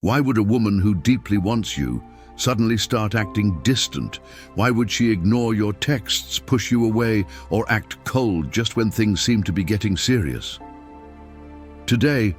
Why would a woman who deeply wants you suddenly start acting distant? Why would she ignore your texts, push you away, or act cold just when things seem to be getting serious? Today,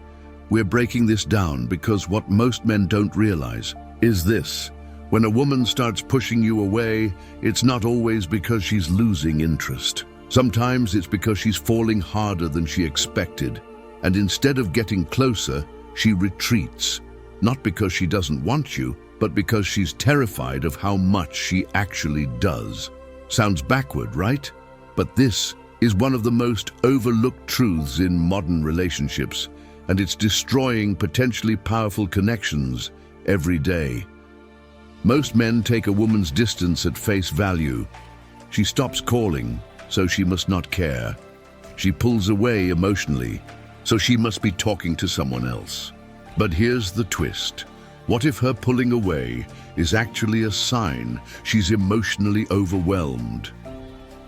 we're breaking this down because what most men don't realize is this. When a woman starts pushing you away, it's not always because she's losing interest. Sometimes it's because she's falling harder than she expected. And instead of getting closer, she retreats. Not because she doesn't want you, but because she's terrified of how much she actually does. Sounds backward, right? But this is one of the most overlooked truths in modern relationships, and it's destroying potentially powerful connections every day. Most men take a woman's distance at face value. She stops calling, so she must not care. She pulls away emotionally, so she must be talking to someone else. But here's the twist. What if her pulling away is actually a sign she's emotionally overwhelmed?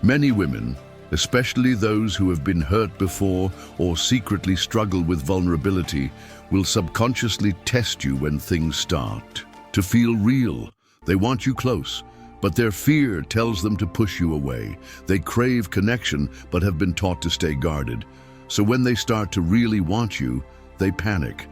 Many women, especially those who have been hurt before or secretly struggle with vulnerability, will subconsciously test you when things start to feel real. They want you close, but their fear tells them to push you away. They crave connection, but have been taught to stay guarded. So when they start to really want you, they panic.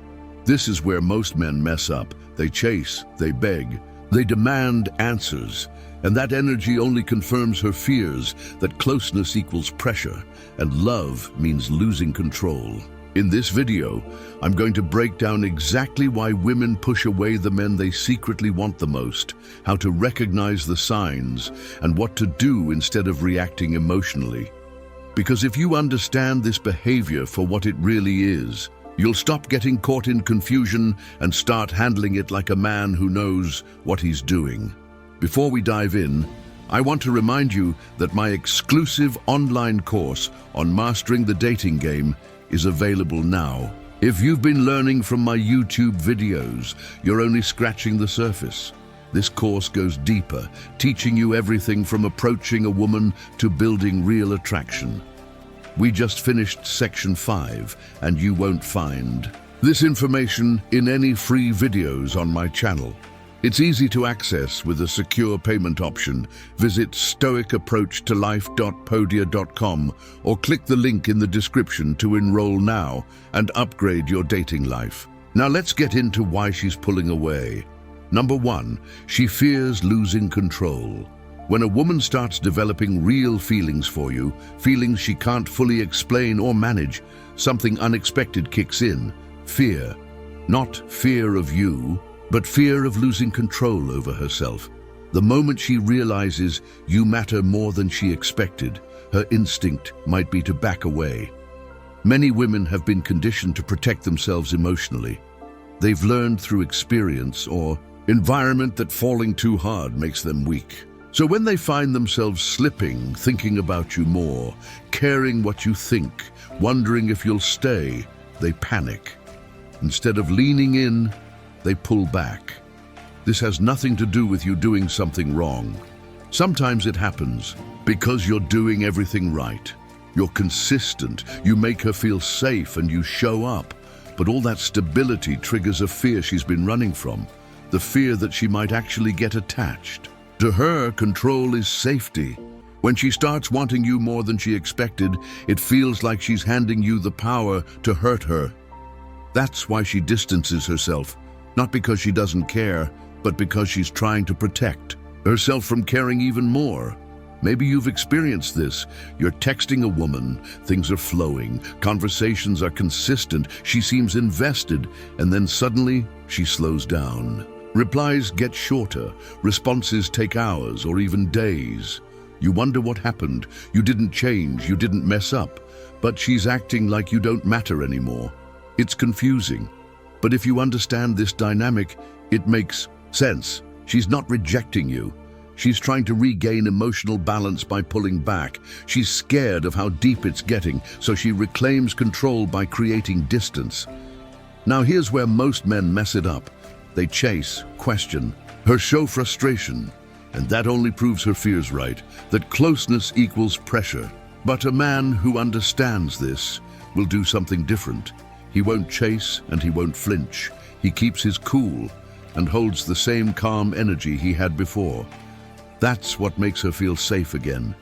This is where most men mess up. They chase, they beg, they demand answers, and that energy only confirms her fears that closeness equals pressure, and love means losing control. In this video, I'm going to break down exactly why women push away the men they secretly want the most, how to recognize the signs, and what to do instead of reacting emotionally. Because if you understand this behavior for what it really is, you'll stop getting caught in confusion and start handling it like a man who knows what he's doing. Before we dive in, I want to remind you that my exclusive online course on mastering the dating game is available now. If you've been learning from my YouTube videos, you're only scratching the surface. This course goes deeper, teaching you everything from approaching a woman to building real attraction. We just finished section 5, and you won't find this information in any free videos on my channel. It's easy to access with a secure payment option. Visit stoicapproachtolife.podia.com or click the link in the description to enroll now and upgrade your dating life. Now let's get into why she's pulling away. Number 1, she fears losing control. When a woman starts developing real feelings for you, feelings she can't fully explain or manage, something unexpected kicks in. Fear. Not fear of you, but fear of losing control over herself. The moment she realizes you matter more than she expected, her instinct might be to back away. Many women have been conditioned to protect themselves emotionally. They've learned through experience or environment that falling too hard makes them weak. So when they find themselves slipping, thinking about you more, caring what you think, wondering if you'll stay, they panic. Instead of leaning in, they pull back. This has nothing to do with you doing something wrong. Sometimes it happens because you're doing everything right. You're consistent, you make her feel safe, and you show up. But all that stability triggers a fear she's been running from, the fear that she might actually get attached. To her, control is safety. When she starts wanting you more than she expected, it feels like she's handing you the power to hurt her. That's why she distances herself, not because she doesn't care, but because she's trying to protect herself from caring even more. Maybe you've experienced this. You're texting a woman, things are flowing, conversations are consistent, she seems invested, and then suddenly she slows down. Replies get shorter, responses take hours or even days. You wonder what happened. You didn't change, you didn't mess up, but she's acting like you don't matter anymore. It's confusing, but if you understand this dynamic, it makes sense. She's not rejecting you. She's trying to regain emotional balance by pulling back. She's scared of how deep it's getting, so she reclaims control by creating distance. Now here's where most men mess it up. They chase, question, her show frustration, and that only proves her fears right, that closeness equals pressure. But a man who understands this will do something different. He won't chase and he won't flinch. He keeps his cool and holds the same calm energy he had before. That's what makes her feel safe again,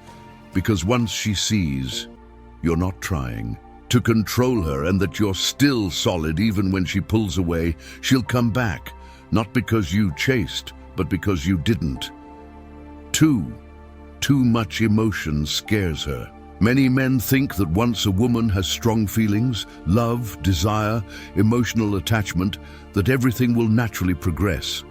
because once she sees you're not trying to control her and that you're still solid even when she pulls away, she'll come back, not because you chased, but because you didn't. Too much emotion scares her. Many men think that once a woman has strong feelings, love, desire, emotional attachment, that everything will naturally progress.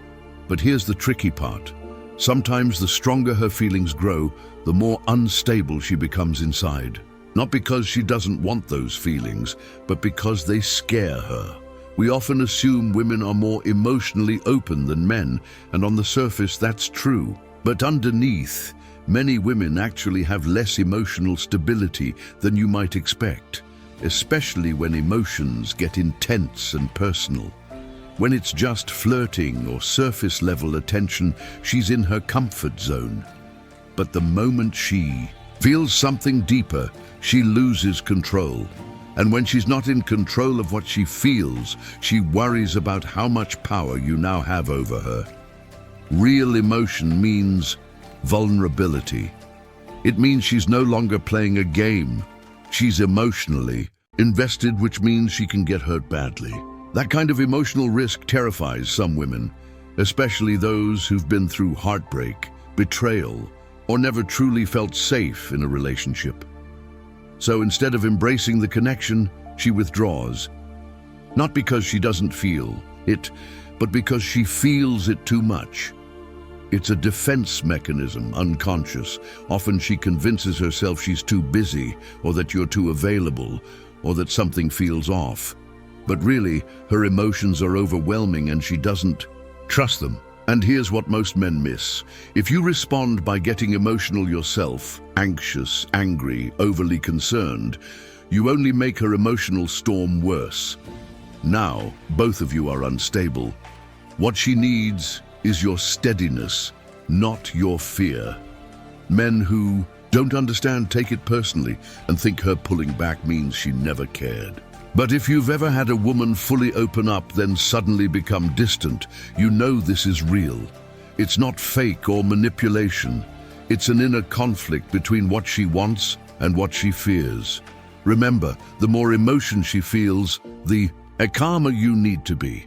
But here's the tricky part. Sometimes the stronger her feelings grow, the more unstable she becomes inside. Not because she doesn't want those feelings, but because they scare her. We often assume women are more emotionally open than men, and on the surface that's true. But underneath, many women actually have less emotional stability than you might expect, especially when emotions get intense and personal. When it's just flirting or surface-level attention, she's in her comfort zone. But the moment she feels something deeper, she loses control. And when she's not in control of what she feels, she worries about how much power you now have over her. Real emotion means vulnerability. It means she's no longer playing a game. She's emotionally invested, which means she can get hurt badly. That kind of emotional risk terrifies some women, especially those who've been through heartbreak, betrayal, or never truly felt safe in a relationship. So instead of embracing the connection, she withdraws. Not because she doesn't feel it, but because she feels it too much. It's a defense mechanism, unconscious. Often she convinces herself she's too busy, or that you're too available, or that something feels off. But really, her emotions are overwhelming and she doesn't trust them. And here's what most men miss. If you respond by getting emotional yourself, anxious, angry, overly concerned, you only make her emotional storm worse. Now, both of you are unstable. What she needs is your steadiness, not your fear. Men who don't understand take it personally and think her pulling back means she never cared. But if you've ever had a woman fully open up, then suddenly become distant, you know this is real. It's not fake or manipulation. It's an inner conflict between what she wants and what she fears. Remember, the more emotion she feels, the calmer you need to be.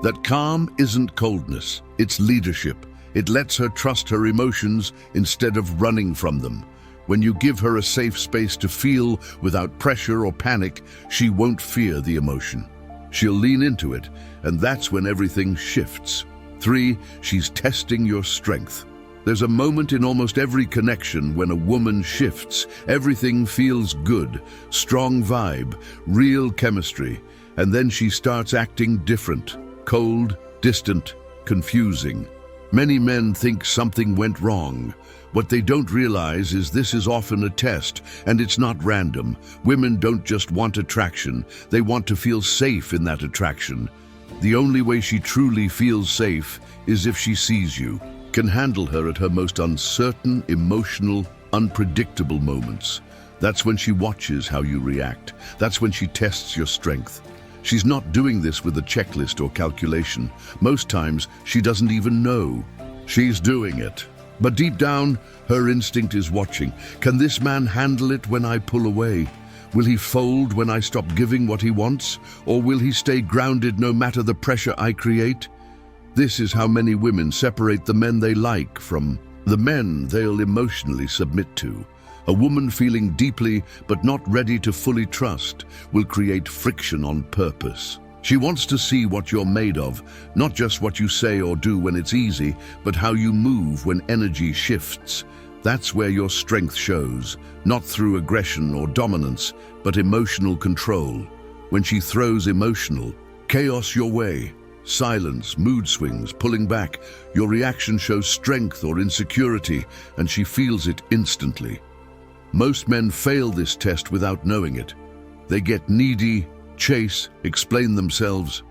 That calm isn't coldness, it's leadership. It lets her trust her emotions instead of running from them. When you give her a safe space to feel without pressure or panic, she won't fear the emotion. She'll lean into it, and that's when everything shifts. 3, she's testing your strength. There's a moment in almost every connection when a woman shifts. Everything feels good, strong vibe, real chemistry, and then she starts acting different, cold, distant, confusing. Many men think something went wrong. What they don't realize is this is often a test, and it's not random. Women don't just want attraction, they want to feel safe in that attraction. The only way she truly feels safe is if she sees you, can handle her at her most uncertain, emotional, unpredictable moments. That's when she watches how you react. That's when she tests your strength. She's not doing this with a checklist or calculation. Most times, she doesn't even know she's doing it. But deep down, her instinct is watching. Can this man handle it when I pull away? Will he fold when I stop giving what he wants? Or will he stay grounded no matter the pressure I create? This is how many women separate the men they like from the men they'll emotionally submit to. A woman feeling deeply but not ready to fully trust will create friction on purpose. She wants to see what you're made of, not just what you say or do when it's easy, but how you move when energy shifts. That's where your strength shows, not through aggression or dominance, but emotional control. When she throws emotional chaos your way, silence, mood swings, pulling back, your reaction shows strength or insecurity, and she feels it instantly. Most men fail this test without knowing it. They get needy, chase, explain themselves,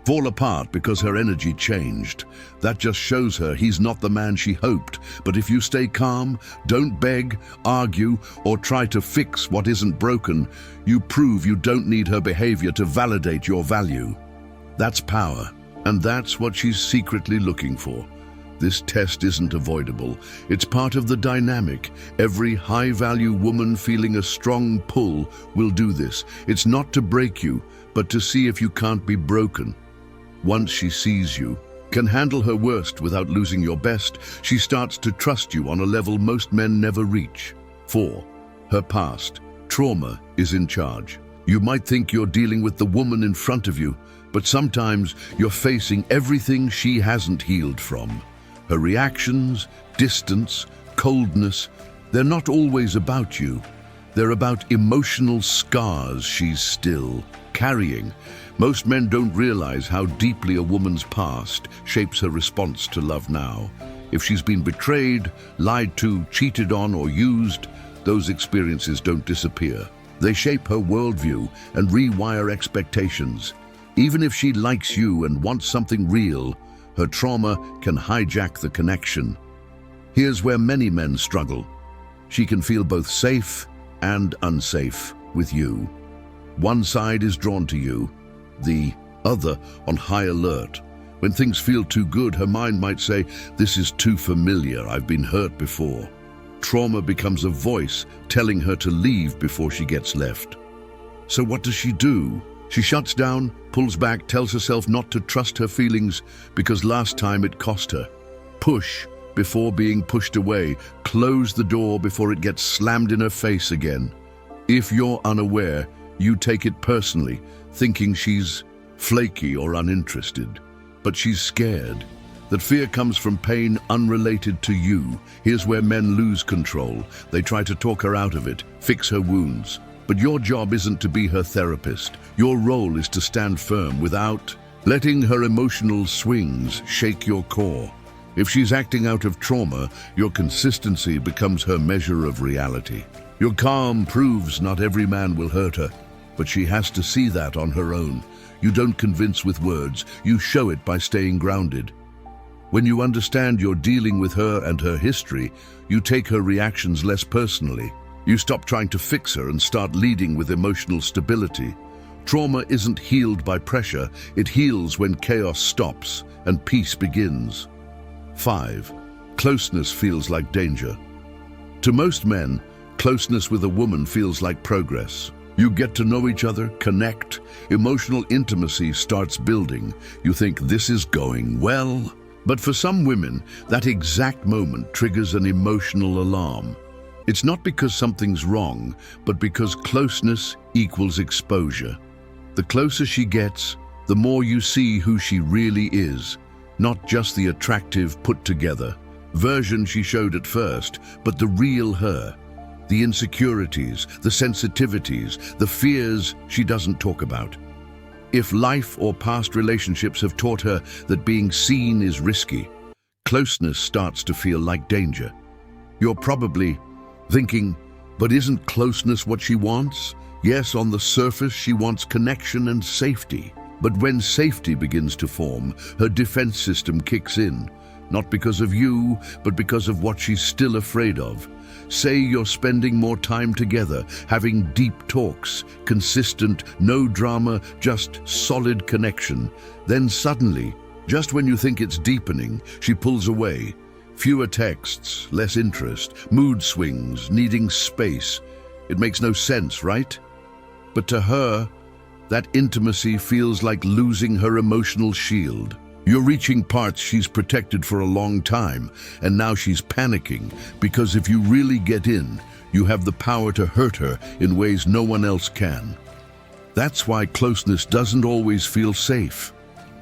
fall apart because her energy changed. That just shows her he's not the man she hoped. But if you stay calm, don't beg, argue, or try to fix what isn't broken, you prove you don't need her behavior to validate your value. That's power. And that's what she's secretly looking for. This test isn't avoidable. It's part of the dynamic. Every high-value woman feeling a strong pull will do this. It's not to break you, but to see if you can't be broken. Once she sees you, can handle her worst without losing your best, she starts to trust you on a level most men never reach. 4. Her past. Trauma is in charge. You might think you're dealing with the woman in front of you, but sometimes you're facing everything she hasn't healed from. Her reactions, distance, coldness, they're not always about you. They're about emotional scars she's still carrying. Most men don't realize how deeply a woman's past shapes her response to love now. If she's been betrayed, lied to, cheated on, or used, those experiences don't disappear. They shape her worldview and rewire expectations. Even if she likes you and wants something real, her trauma can hijack the connection. Here's where many men struggle. She can feel both safe and unsafe with you. One side is drawn to you, the other on high alert. When things feel too good, her mind might say, "This is too familiar, I've been hurt before." Trauma becomes a voice telling her to leave before she gets left. So what does she do? She shuts down, pulls back, tells herself not to trust her feelings because last time it cost her. Push before being pushed away. Close the door before it gets slammed in her face again. If you're unaware, you take it personally, thinking she's flaky or uninterested. But she's scared. That fear comes from pain unrelated to you. Here's where men lose control. They try to talk her out of it, fix her wounds. But your job isn't to be her therapist. Your role is to stand firm without letting her emotional swings shake your core. If she's acting out of trauma, your consistency becomes her measure of reality. Your calm proves not every man will hurt her, but she has to see that on her own. You don't convince with words, you show it by staying grounded. When you understand you're dealing with her and her history, you take her reactions less personally. You stop trying to fix her and start leading with emotional stability. Trauma isn't healed by pressure, it heals when chaos stops and peace begins. 5. Closeness feels like danger. To most men, closeness with a woman feels like progress. You get to know each other, connect, emotional intimacy starts building. You think this is going well. But for some women, that exact moment triggers an emotional alarm. It's not because something's wrong, but because closeness equals exposure. The closer she gets, the more you see who she really is, not just the attractive, put-together version she showed at first, but the real her. The insecurities, the sensitivities, the fears she doesn't talk about. If life or past relationships have taught her that being seen is risky, closeness starts to feel like danger. You're probably thinking, but isn't closeness what she wants? Yes, on the surface she wants connection and safety. But when safety begins to form, her defense system kicks in. Not because of you, but because of what she's still afraid of. Say you're spending more time together, having deep talks, consistent, no drama, just solid connection. Then suddenly, just when you think it's deepening, she pulls away. Fewer texts, less interest, mood swings, needing space. It makes no sense, right? But to her, that intimacy feels like losing her emotional shield. You're reaching parts she's protected for a long time, and now she's panicking, because if you really get in, you have the power to hurt her in ways no one else can. That's why closeness doesn't always feel safe.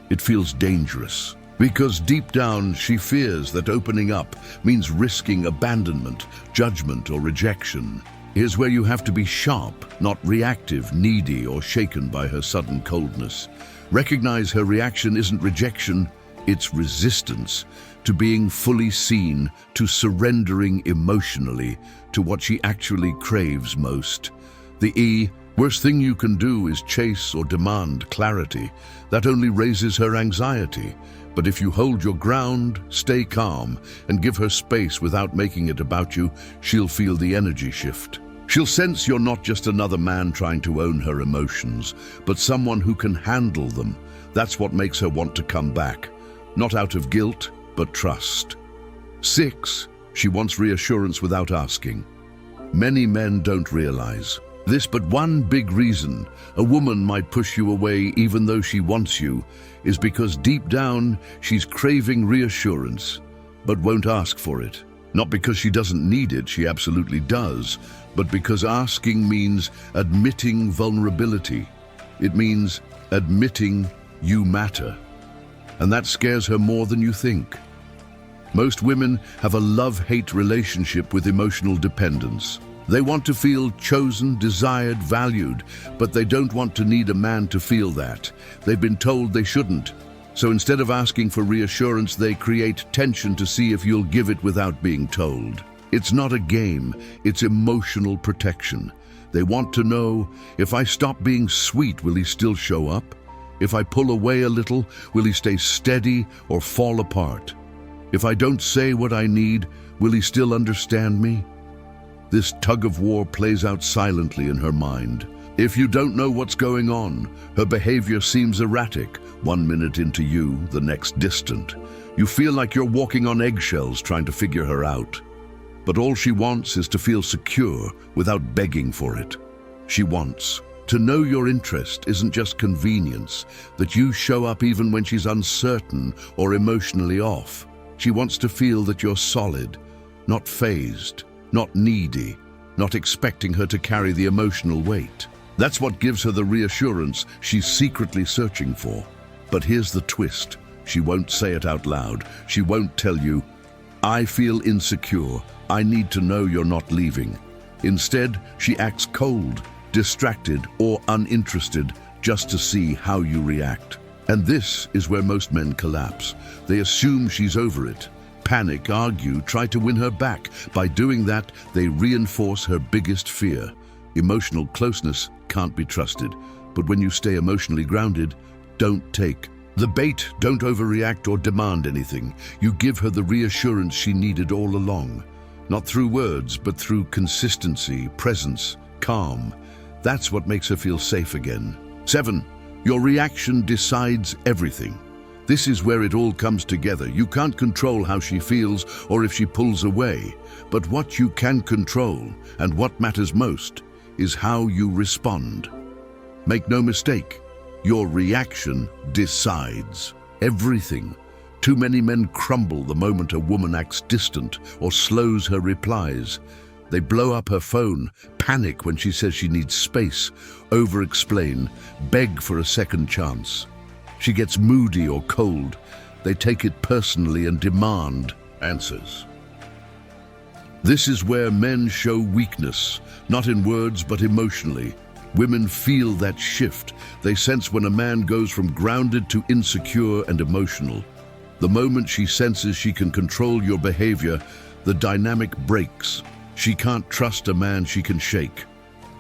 It feels dangerous. Because deep down, she fears that opening up means risking abandonment, judgment, or rejection. Here's where you have to be sharp, not reactive, needy, or shaken by her sudden coldness. Recognize her reaction isn't rejection, it's resistance to being fully seen, to surrendering emotionally to what she actually craves most. The worst thing you can do is chase or demand clarity. That only raises her anxiety. But if you hold your ground, stay calm, and give her space without making it about you, she'll feel the energy shift. She'll sense you're not just another man trying to own her emotions, but someone who can handle them. That's what makes her want to come back. Not out of guilt, but trust. 6. She wants reassurance without asking. Many men don't realize this, but one big reason a woman might push you away even though she wants you is because deep down she's craving reassurance, but won't ask for it. Not because she doesn't need it, she absolutely does, but because asking means admitting vulnerability. It means admitting you matter. And that scares her more than you think. Most women have a love-hate relationship with emotional dependence. They want to feel chosen, desired, valued, but they don't want to need a man to feel that. They've been told they shouldn't. So instead of asking for reassurance, they create tension to see if you'll give it without being told. It's not a game, it's emotional protection. They want to know, if I stop being sweet, will he still show up? If I pull away a little, will he stay steady or fall apart? If I don't say what I need, will he still understand me? This tug-of-war plays out silently in her mind. If you don't know what's going on, her behavior seems erratic. 1 minute into you, the next distant. You feel like you're walking on eggshells trying to figure her out. But all she wants is to feel secure without begging for it. She wants to know your interest isn't just convenience, that you show up even when she's uncertain or emotionally off. She wants to feel that you're solid, not phased, not needy, not expecting her to carry the emotional weight. That's what gives her the reassurance she's secretly searching for. But here's the twist. She won't say it out loud. She won't tell you, I feel insecure. I need to know you're not leaving. Instead, she acts cold, distracted, or uninterested just to see how you react. And this is where most men collapse. They assume she's over it, panic, argue, try to win her back. By doing that, they reinforce her biggest fear. Emotional closeness can't be trusted, but when you stay emotionally grounded, don't take the bait, don't overreact or demand anything. You give her the reassurance she needed all along. Not through words, but through consistency, presence, calm. That's what makes her feel safe again. 7. Your reaction decides everything. This is where it all comes together. You can't control how she feels or if she pulls away, but what you can control, and what matters most, is how you respond. Make no mistake, your reaction decides everything. Too many men crumble the moment a woman acts distant or slows her replies. They blow up her phone, panic when she says she needs space, over-explain, beg for a second chance. She gets moody or cold. They take it personally and demand answers. This is where men show weakness, not in words but emotionally. Women feel that shift. They sense when a man goes from grounded to insecure and emotional. The moment she senses she can control your behavior, the dynamic breaks. She can't trust a man she can shake.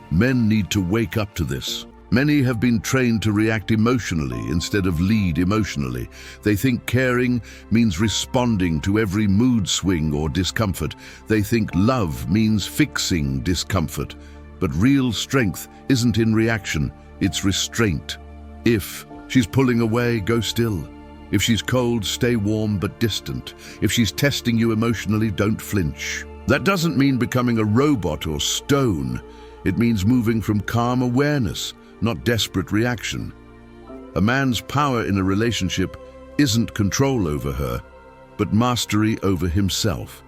Men need to wake up to this. Many have been trained to react emotionally instead of lead emotionally. They think caring means responding to every mood swing or discomfort. They think love means fixing discomfort. But real strength isn't in reaction, it's restraint. If she's pulling away, go still. If she's cold, stay warm but distant. If she's testing you emotionally, don't flinch. That doesn't mean becoming a robot or stone. It means moving from calm awareness, not desperate reaction. A man's power in a relationship isn't control over her, but mastery over himself.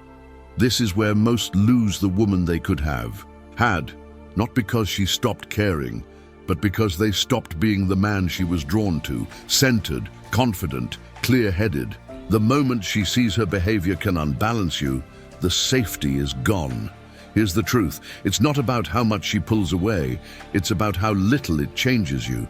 This is where most lose the woman they could have. Had, not because she stopped caring, but because they stopped being the man she was drawn to, centered, confident, clear-headed. The moment she sees her behavior can unbalance you, the safety is gone. Here's the truth. It's not about how much she pulls away. It's about how little it changes you.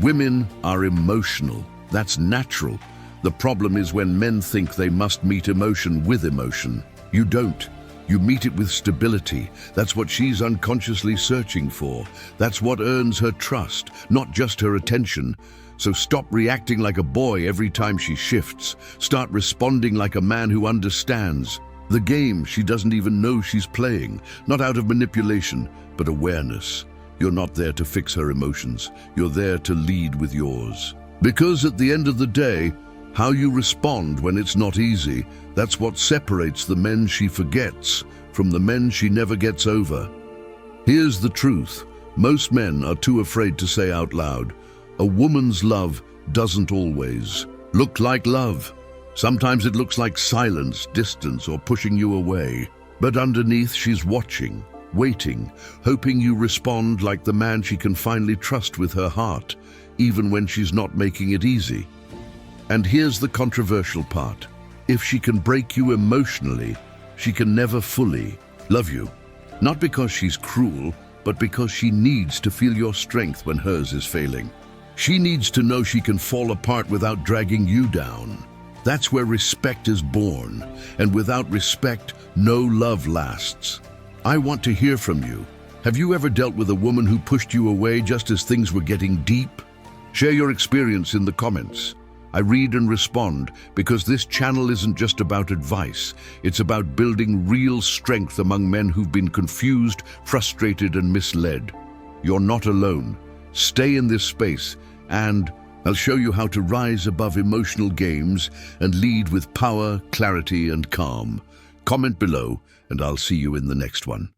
Women are emotional. That's natural. The problem is when men think they must meet emotion with emotion. You don't. You meet it with stability. That's what she's unconsciously searching for. That's what earns her trust, not just her attention. So stop reacting like a boy every time she shifts. Start responding like a man who understands. The game she doesn't even know she's playing, not out of manipulation, but awareness. You're not there to fix her emotions. You're there to lead with yours. Because at the end of the day, how you respond when it's not easy, that's what separates the men she forgets from the men she never gets over. Here's the truth. Most men are too afraid to say out loud, a woman's love doesn't always look like love. Sometimes it looks like silence, distance, or pushing you away. But underneath, she's watching, waiting, hoping you respond like the man she can finally trust with her heart, even when she's not making it easy. And here's the controversial part. If she can break you emotionally, she can never fully love you. Not because she's cruel, but because she needs to feel your strength when hers is failing. She needs to know she can fall apart without dragging you down. That's where respect is born, and without respect, no love lasts. I want to hear from you. Have you ever dealt with a woman who pushed you away just as things were getting deep? Share your experience in the comments. I read and respond because this channel isn't just about advice. It's about building real strength among men who've been confused, frustrated, and misled. You're not alone. Stay in this space, and I'll show you how to rise above emotional games and lead with power, clarity, and calm. Comment below, and I'll see you in the next one.